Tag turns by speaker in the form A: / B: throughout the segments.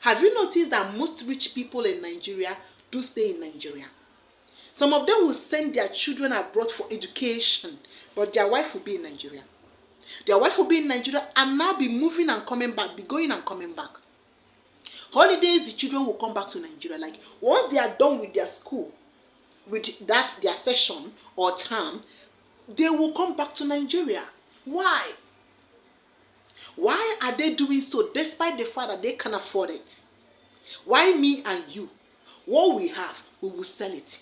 A: Have you noticed that most rich people in Nigeria do stay in Nigeria? Some of them will send their children abroad for education, but their wife will be in Nigeria. Their wife will be in Nigeria and now be moving and coming back, be going and coming back. Holidays, the children will come back to Nigeria. Like once they are done with their school, with that their session or term, they will come back to Nigeria. Why? Why are they doing so despite the fact that they can afford it? Why me and you? What we have, we will sell it.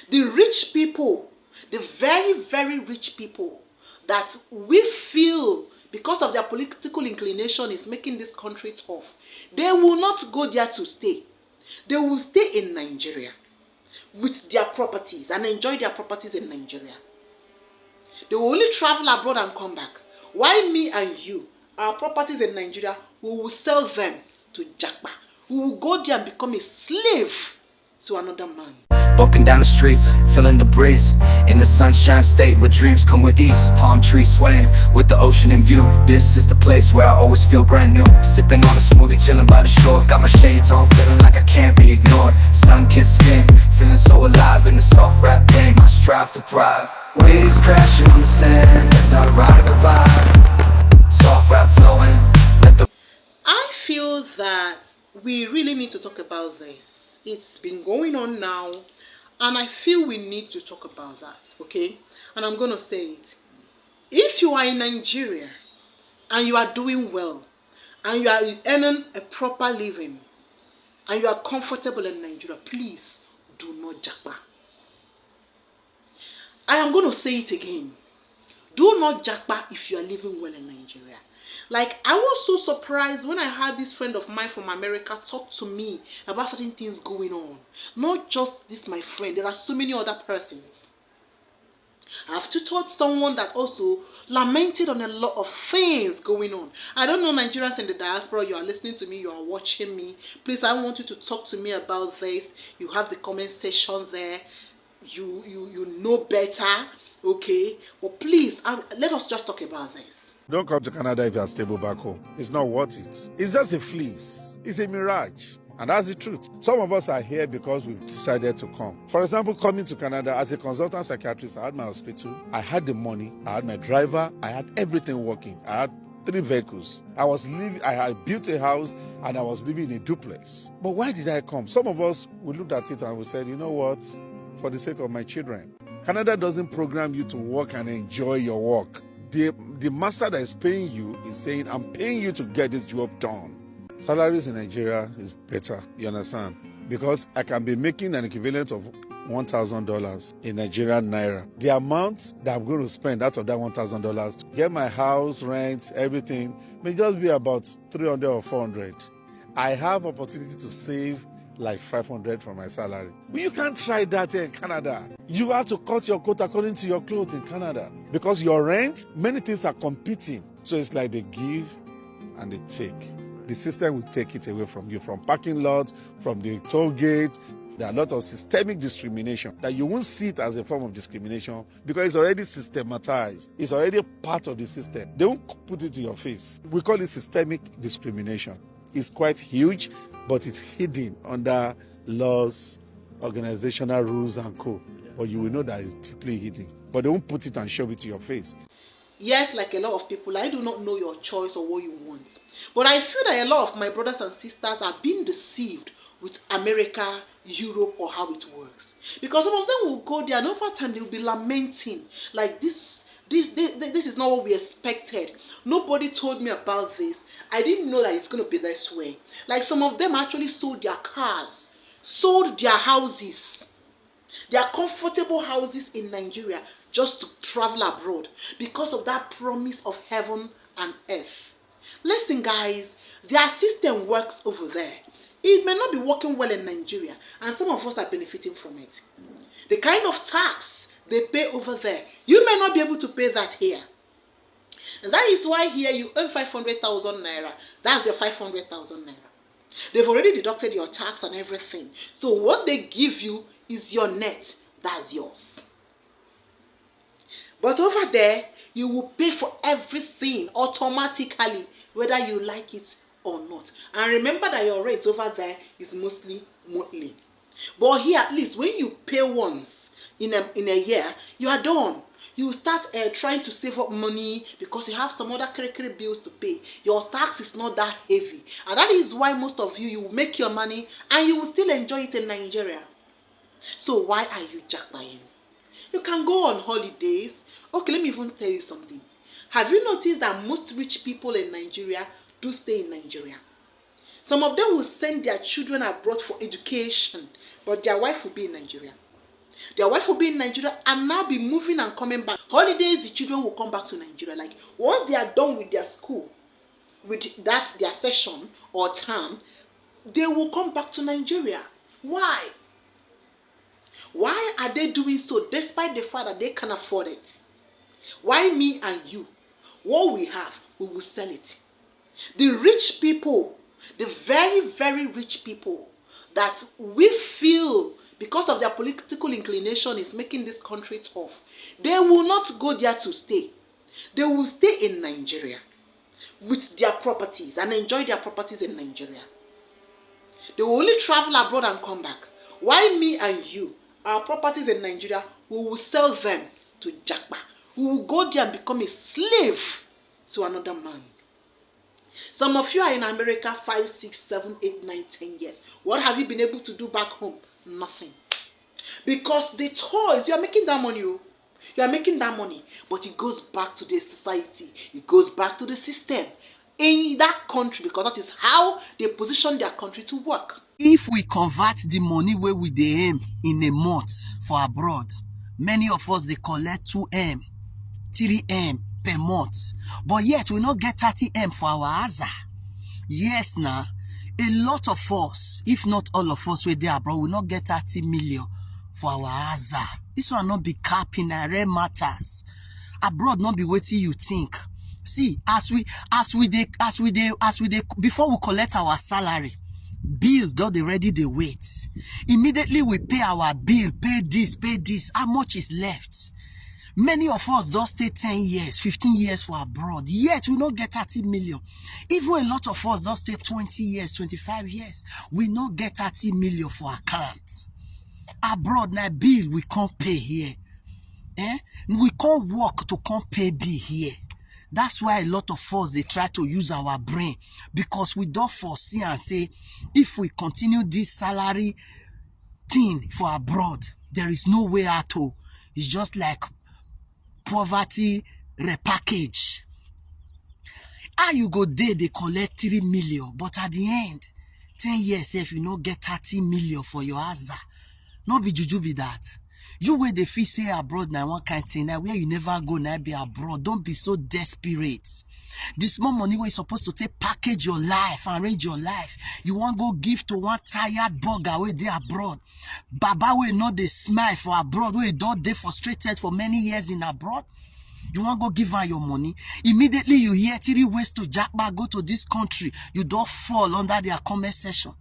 A: The rich people, the very, very rich people that we feel because of their political inclination is making this country tough, they will not go there to stay. They will stay in Nigeria with their properties and enjoy their properties in Nigeria. They will only travel abroad and come back. Why me and you, our properties in Nigeria, we will sell them to JAPA. We will go there and become a slave to another man.
B: Walking down the streets, feeling the breeze, in the sunshine state where dreams come with ease. Palm trees swaying with the ocean in view. This is the place where I always feel brand new. Sipping on a smoothie, chilling by the shore. Got my shades on, feeling like I can't be ignored. Sun-kissed skin, feeling so alive in the soft rap game. I strive to thrive. Waves crashing on the sand as I ride the vibe. Soft rap flowing.
A: I feel that we really need to talk about this. It's been going on now, and I feel we need to talk about that, okay? And I'm going to say it. If you are in Nigeria and you are doing well and you are earning a proper living and you are comfortable in Nigeria, please do not JAPA. I am going to say it again. Do not JAPA if you are living well in Nigeria. Like, I was so surprised when I had this friend of mine from America talk to me about certain things going on. Not just this, my friend. There are so many other persons. I've taught someone that also lamented on a lot of things going on. I don't know, Nigerians in the diaspora, you are listening to me, you are watching me. Please, I want you to talk to me about this. You have the comment section there. You know better, okay? But please, let us just talk about this.
C: Don't come to Canada if you are stable back home. It's not worth it. It's just a fleece. It's a mirage. And that's the truth. Some of us are here because we've decided to come. For example, coming to Canada as a consultant psychiatrist, I had my hospital, I had the money, I had my driver, I had everything working. I had 3 vehicles. I had built a house and I was living in a duplex. But why did I come? Some of us, we looked at it and we said, you know what? For the sake of my children. Canada doesn't program you to work and enjoy your work. The master that is paying you is saying, I'm paying you to get this job done. Salaries in Nigeria is better, you understand? Because I can be making an equivalent of $1,000 in Nigerian naira. The amount that I'm going to spend out of that $1,000 to get my house, rent, everything, may just be about 300 or 400. I have opportunity to save like 500 from my salary. But you can't try that here in Canada. You have to cut your coat according to your clothes in Canada. Because your rent, many things are competing. So it's like they give and they take. The system will take it away from you, from parking lots, from the toll gate. There are a lot of systemic discrimination that you won't see it as a form of discrimination because it's already systematized. It's already part of the system. They won't put it in your face. We call it systemic discrimination. It's quite huge, but it's hidden under laws, organizational rules, and co. But you will know that it's deeply hidden. But they won't put it and shove it to your face.
A: Yes, like a lot of people, I do not know your choice or what you want. But I feel that a lot of my brothers and sisters are being deceived with America, Europe, or how it works. Because some of them will go there and over time they will be lamenting. Like this is not what we expected. Nobody told me about this. I didn't know that it's going to be this way. Like some of them actually sold their cars, sold their houses, their comfortable houses in Nigeria just to travel abroad because of that promise of heaven and earth. Listen, guys, their system works over there. It may not be working well in Nigeria, and some of us are benefiting from it. The kind of tax they pay over there, you may not be able to pay that here. And that is why here you earn 500,000 naira. That's your 500,000 naira. They've already deducted your tax and everything. So what they give you is your net. That's yours. But over there, you will pay for everything automatically, whether you like it or not. And remember that your rate over there is mostly monthly. But here, at least when you pay once in a year, you are done. You start trying to save up money because you have some other curricular bills to pay. Your tax is not that heavy, and that is why most of you will make your money and you will still enjoy it in Nigeria. So why are you jackpotting? You can go on holidays. Okay, let me even tell you something. Have you noticed that most rich people in Nigeria do stay in Nigeria? Some of them will send their children abroad for education, but their wife will be in Nigeria. Their wife will be in Nigeria and now be moving and coming back. Holidays, the children will come back to Nigeria. Like once they are done with their school, with that their session or term, they will come back to Nigeria. Why? Why are they doing so despite the fact that they can afford it? Why me and you? What we have, we will sell it. The rich people, the very, very rich people that we feel because of their political inclination is making this country tough, they will not go there to stay. They will stay in Nigeria with their properties and enjoy their properties in Nigeria. They will only travel abroad and come back. Why me and you, our properties in Nigeria, we will sell them to JAPA. We will go there and become a slave to another man. Some of you are in America 5, 6, 7, 8, 9, 10 years. What have you been able to do back home? Nothing. Because the toys, you are making that money. You are making that money. But it goes back to the society. It goes back to the system in that country, because that is how they position their country to work.
D: If we convert the money where we dey aim in a month for abroad, many of us they collect 2M, 3M per month, but yet we not get 30M for our Aza. Yes, now a lot of us, if not all of us, we there abroad, we not get 30 million for our Aza. This will not be capping rare matters. Abroad not be waiting you think. See, as we before we collect our salary, bill don't they ready they wait. Immediately we pay our bill, pay this, how much is left? Many of us don't stay 10 years, 15 years for abroad, yet we not get 30 million. Even a lot of us don't stay 20 years, 25 years, we not get 30 million for account. Abroad, now bill we can't pay here. We can't work to come pay bill here. That's why a lot of us, they try to use our brain, because we don't foresee and say, if we continue this salary thing for abroad, there is no way out. It's just like poverty repackage. How you go there, they collect 3 million, but at the end, 10 years if you not get 30 million for your Aza, not be juju be that. You where the fee say abroad now one kind thing now where you never go now be abroad. Don't be so desperate. This small money where you supposed to take package your life, arrange your life. You want go give to one tired burger where they abroad. Baba will not they smile for abroad where you don't they frustrated for many years in abroad. You want go give her your money. Immediately you hear 3 ways to JAPA, go to this country. You don't fall under their comment section.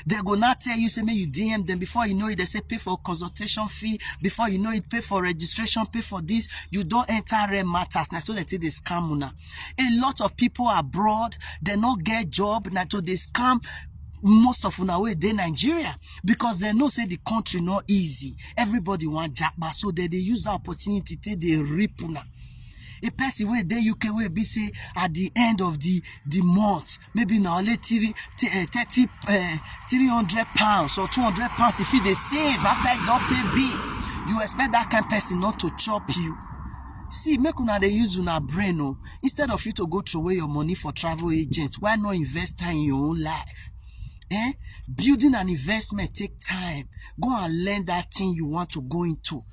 D: They go not tell you, say, may you DM them. Before you know it, they say pay for consultation fee. Before you know it, pay for registration, pay for this. You don't enter rare matters. Now, so they say they scam now. A lot of people abroad, they not get job. Now, so they scam most of una way they Nigeria, because they know say the country not easy. Everybody want JAPA, so they use the opportunity to they rip una. A person where they UK will be say at the end of the month, maybe now only 300 pounds or 200 pounds if they save after you don't pay bill. You expect that kind of person not to chop you. See, make una they use una brain. Oh. Instead of you to go throw away your money for travel agents, why not invest in your own life? Building an investment take time. Go and learn that thing you want to go into.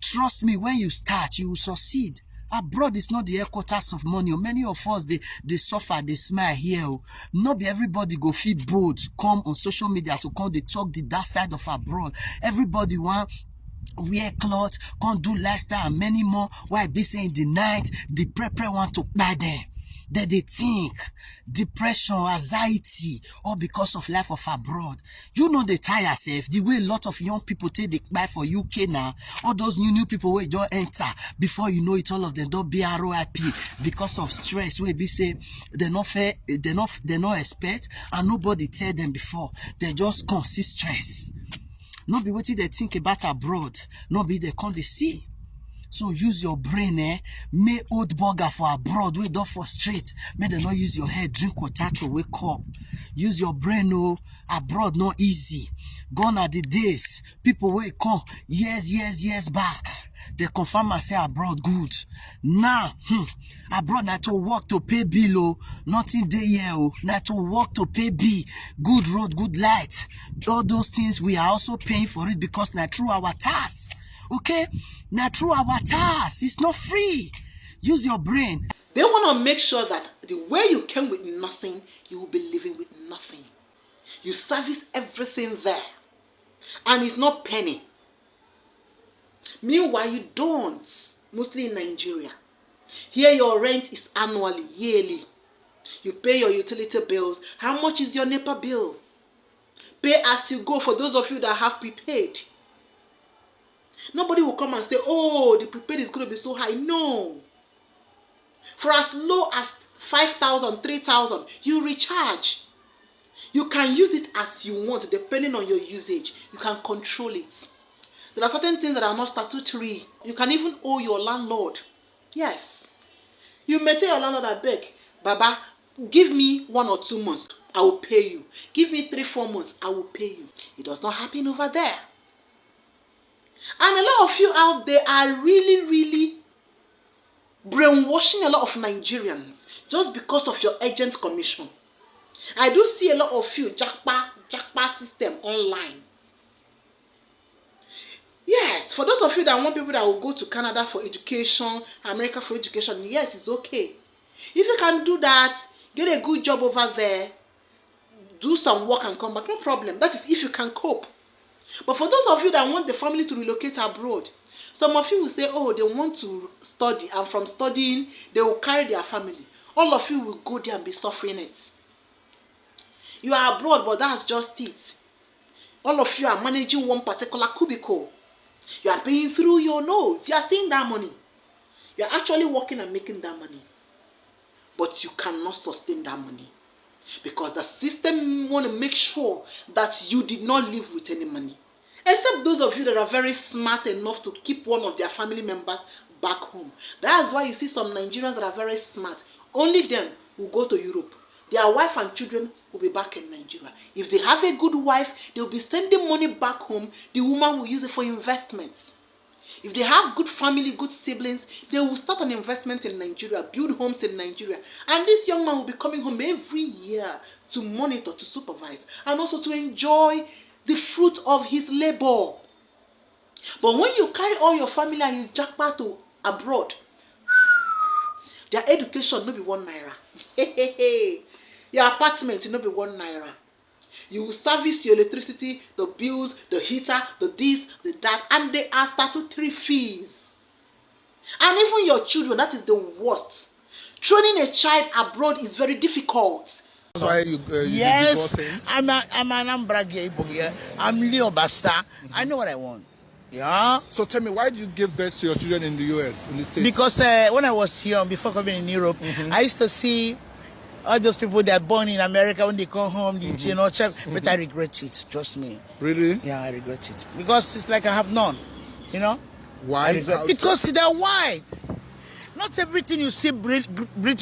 D: Trust me, when you start, you will succeed. Abroad is not the headquarters of money. Many of us, they suffer, they smile here. Not be everybody go feel bold, come on social media to come, they talk the dark side of abroad. Everybody want wear clothes, can't do lifestyle and many more. Why be saying the night, the prepare want to buy them. that they think depression, anxiety, all because of life of abroad. You know they tire yourself. The way a lot of young people take the buy for UK now, all those new people where don't enter, before you know it, all of them don't be ROIP because of stress. Where be say they not fair, they not expect, and nobody tell them before. They just consist stress. Not be what they think about abroad, not be they can't see. So use your brain, May old burger for abroad, we don't frustrate. May they not use your head, drink water to wake up. Use your brain, abroad not easy. Gone are the days, people wake come years back. They confirm and say abroad good. Now, abroad not to work to pay bill, nothing day here, not to work to pay bill. Good road, good light. All those things we are also paying for it because not through our task. Okay? Now through our task, it's not free. Use your brain.
A: They want to make sure that the way you came with nothing, you will be living with nothing. You service everything there. And it's not penny. Meanwhile, you don't. Mostly in Nigeria. Here your rent is annually, yearly. You pay your utility bills. How much is your NEPA bill? Pay as you go for those of you that have prepaid. Nobody will come and say, oh, the prepaid is going to be so high. No. For as low as 5,000, 3,000, you recharge. You can use it as you want, depending on your usage. You can control it. There are certain things that are not statutory. You can even owe your landlord. Yes. You may tell your landlord, I beg, Baba, give me 1 or 2 months. I will pay you. Give me 3, 4 months. I will pay you. It does not happen over there. And a lot of you out there are really brainwashing a lot of Nigerians just because of your agent commission. I do see a lot of you JAPA system online. Yes, for those of you that want people that will go to Canada for education, America for education, yes, it's okay. If you can do that, get a good job over there, do some work and come back, no problem. That is if you can cope. But for those of you that want the family to relocate abroad, some of you will say, oh, they want to study, and from studying, they will carry their family. All of you will go there and be suffering it. You are abroad, but that's just it. All of you are managing one particular cubicle. You are paying through your nose. You are seeing that money. You are actually working and making that money. But you cannot sustain that money. Because the system want to make sure that you did not live with any money. Except those of you that are very smart enough to keep one of their family members back home. That's why you see some Nigerians that are very smart. Only them will go to Europe. Their wife and children will be back in Nigeria. If they have a good wife, they will be sending money back home. The woman will use it for investments. If they have good family, good siblings, they will start an investment in Nigeria, build homes in Nigeria. And this young man will be coming home every year to monitor, to supervise, and also to enjoy the fruit of his labor. But when you carry all your family and you jackpot to abroad, their education no be 1 naira. Your apartment no be 1 naira. You will service your electricity, the bills, the heater, the this, the that, and they are statutory fees. And even your children, that is the worst. Training a child abroad is very difficult.
C: That's why you
E: yes, I'm an Anambra here. I'm Leo Basta. I know what I want. Yeah.
C: So tell me, why did you give birth to your children in the US, in the States?
E: Because when I was young, before coming in Europe, I used to see all those people that are born in America, when they come home, you know, but I regret it, trust me.
C: Really?
E: Yeah, I regret it. Because it's like I have none, you know?
C: Why?
E: Because they're white. Not everything you see brilliant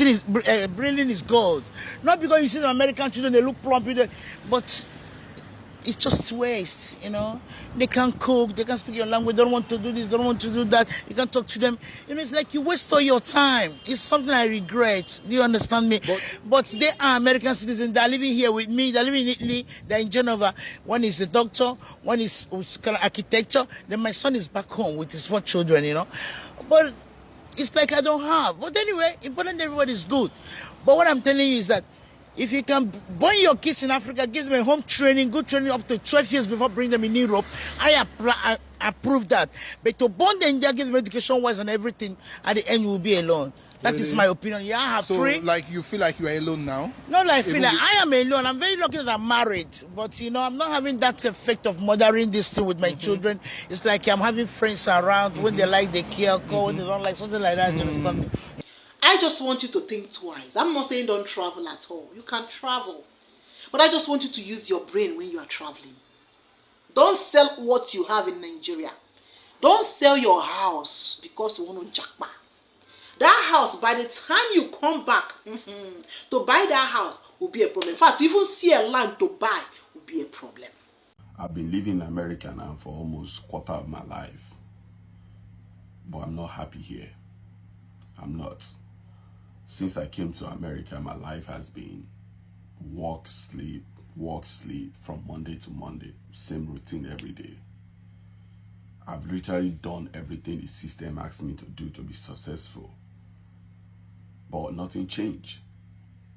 E: is gold. Not because you see the American children, they look plump, but it's just waste, you know. They can't cook, they can't speak your language, they don't want to do this, they don't want to do that. You can't talk to them. You know, it's like you waste all your time. It's something I regret. Do you understand me? But they are American citizens. They're living here with me. They're living in Italy. They're in Genova. One is a doctor. One is kind of architecture. Then my son is back home with his 4 children, you know. But it's like I don't have. But anyway, important everybody is good. But what I'm telling you is that if you can born your kids in Africa, give them a home training, good training up to 12 years before bring them in Europe, I approve that. But to born them in India, give them education-wise and everything, at the end you will be alone. That is
F: Really?
E: my opinion. Yeah, I have
F: So,
E: three.
F: like, you feel like you are alone now?
E: Not like I feel
F: Even
E: like
F: with-
E: I am alone. I'm very lucky that I'm married, but I'm not having that effect of mothering this thing with my children. It's like I'm having friends around. When they like, they care. When they don't like, something like that. You understand me?
A: I just want you to think twice. I'm not saying don't travel at all. You can travel. But I just want you to use your brain when you are traveling. Don't sell what you have in Nigeria. Don't sell your house because you want to JAPA. That house, by the time you come back, to buy that house will be a problem. In fact, to even see a land to buy will be a problem.
G: I've been living in America now for almost quarter of my life. But I'm not happy here. I'm not. Since I came to America, my life has been work, sleep from Monday to Monday. Same routine every day. I've literally done everything the system asked me to do to be successful. But nothing changed.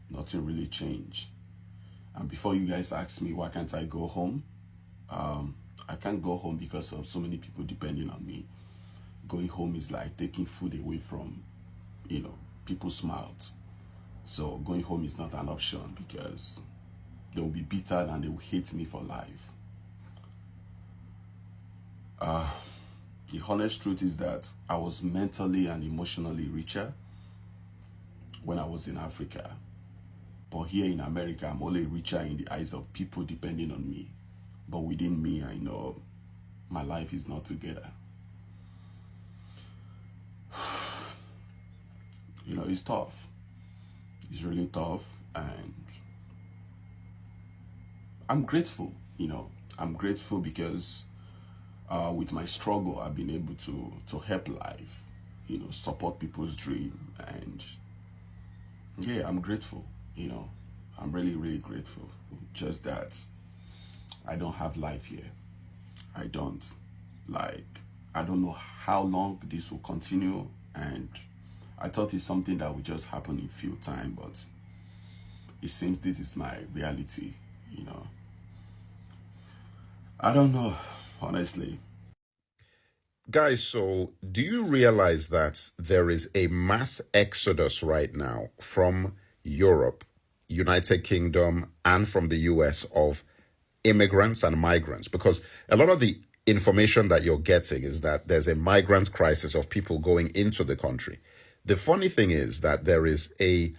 G: Nothing really changed. And before you guys ask me, why can't I go home? I can't go home because of so many people depending on me. Going home is like taking food away from, people's mouths. So going home is not an option because they will be bitter and they will hate me for life. The honest truth is that I was mentally and emotionally richer when I was in Africa. But here in America, I'm only richer in the eyes of people depending on me. But within me, I know my life is not together. It's tough. It's really tough, and I'm grateful. I'm grateful because with my struggle, I've been able to help life, support people's dream, and yeah, I'm grateful. I'm really, really grateful. Just that I don't have life here. I don't know how long this will continue, and I thought it's something that would just happen in few time, but it seems this is my reality, I don't know, honestly.
H: Guys, so do you realize that there is a mass exodus right now from Europe, United Kingdom, and from the US of immigrants and migrants? Because a lot of the information that you're getting is that there's a migrant crisis of people going into the country. The funny thing is that there is a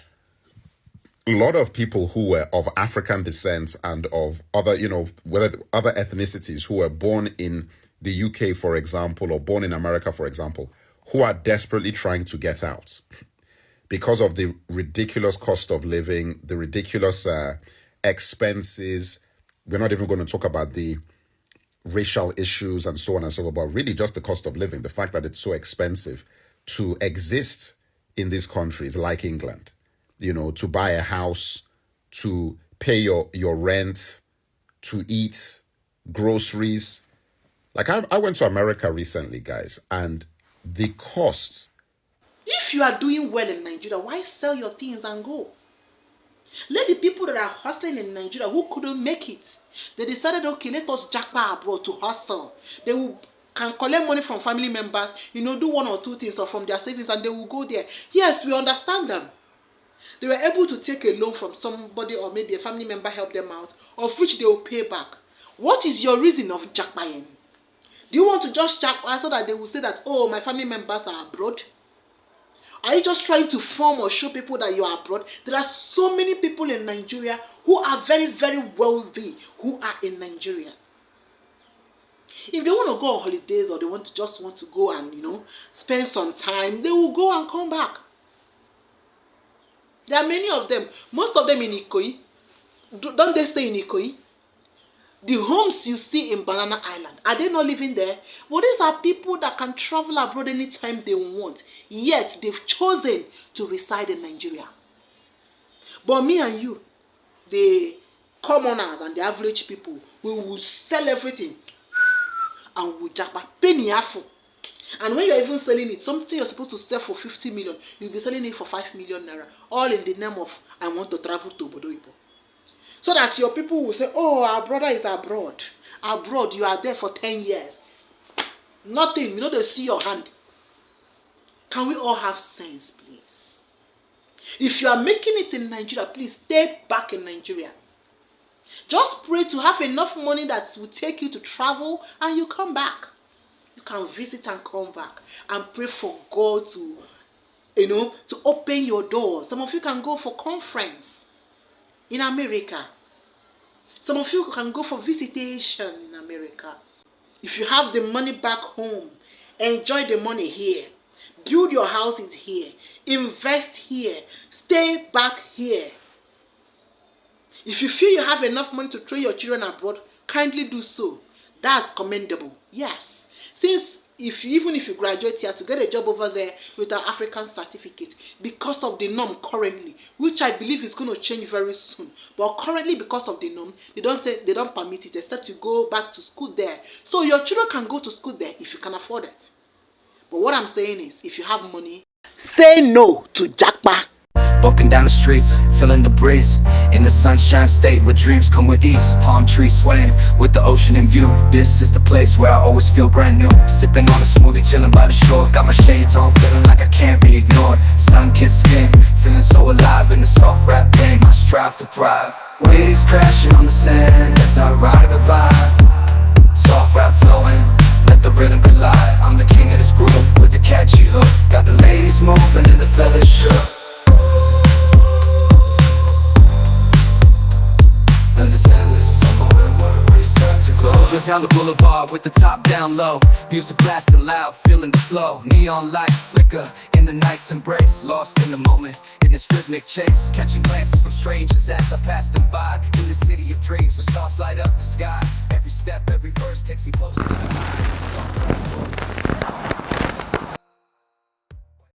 H: lot of people who were of African descent and of other, other ethnicities who were born in the UK, for example, or born in America, for example, who are desperately trying to get out because of the ridiculous cost of living, the ridiculous expenses. We're not even going to talk about the racial issues and so on and so forth, but really just the cost of living, the fact that it's so expensive to exist in these countries like England, to buy a house, to pay your rent, to eat, groceries. Like I went to America recently, guys, and the cost.
A: If you are doing well in Nigeria, why sell your things and go? Let the people that are hustling in Nigeria who couldn't make it, they decided, okay, let us JAPA abroad to hustle. They can collect money from family members, do one or two things or from their savings, and they will go there. Yes, we understand them. They were able to take a loan from somebody, or maybe a family member helped them out, of which they will pay back. What is your reason of JAPAing? Do you want to just JAPA so that they will say that, oh, my family members are abroad? Are you just trying to form or show people that you are abroad? There are so many people in Nigeria who are very, very wealthy who are in Nigeria. If they want to go on holidays or they just want to go and, spend some time, they will go and come back. There are many of them. Most of them in Ikoyi. Don't they stay in Ikoyi? The homes you see in Banana Island, are they not living there? But these are people that can travel abroad anytime they want. Yet they've chosen to reside in Nigeria. But me and you, the commoners and the average people, we will sell everything and we will JAPA. Penny afu. And when you're even selling it, something you're supposed to sell for 50 million, you'll be selling it for 5 million naira. All in the name of, I want to travel to Bodoibo. So that your people will say, oh, our brother is abroad. Abroad, you are there for 10 years. Nothing, they see your hand. Can we all have sense, please? If you are making it in Nigeria, please stay back in Nigeria. Just pray to have enough money that will take you to travel and you come back. You can visit and come back and pray for God to, to open your doors. Some of you can go for conference in America. Some of you can go for visitation in America. If you have the money back home, enjoy the money here. Build your houses here. Invest here. Stay back here. If you feel you have enough money to train your children abroad, kindly do so. That's commendable. Yes. Since even if you graduate here to get a job over there with an African certificate, because of the norm currently, which I believe is going to change very soon, but currently because of the norm, they don't permit it except you go back to school there. So your children can go to school there if you can afford it. But what I'm saying is, if you have money, say no to JAPA.
B: Walking down the streets, feeling the breeze in the sunshine state where dreams come with ease. Palm trees swaying with the ocean in view. This is the place where I always feel brand new. Sipping on a smoothie, chilling by the shore. Got my shades on, feeling like I can't be ignored. Sun-kissed skin, feeling so alive in the soft rap game. I strive to thrive. Waves crashing on the sand as I ride the vibe. Soft rap flowing, let the rhythm collide. I'm the king of this groove with the catchy hook. Got the ladies moving and the fellas shook. Just down the boulevard with the top down low. Music blasting loud, feeling the flow. Neon lights flicker in the night's embrace. Lost in the moment, in this rhythmic chase. Catching glances from strangers as I pass them by. In the city of dreams where stars light up the sky. Every step, every verse takes me closer to the light.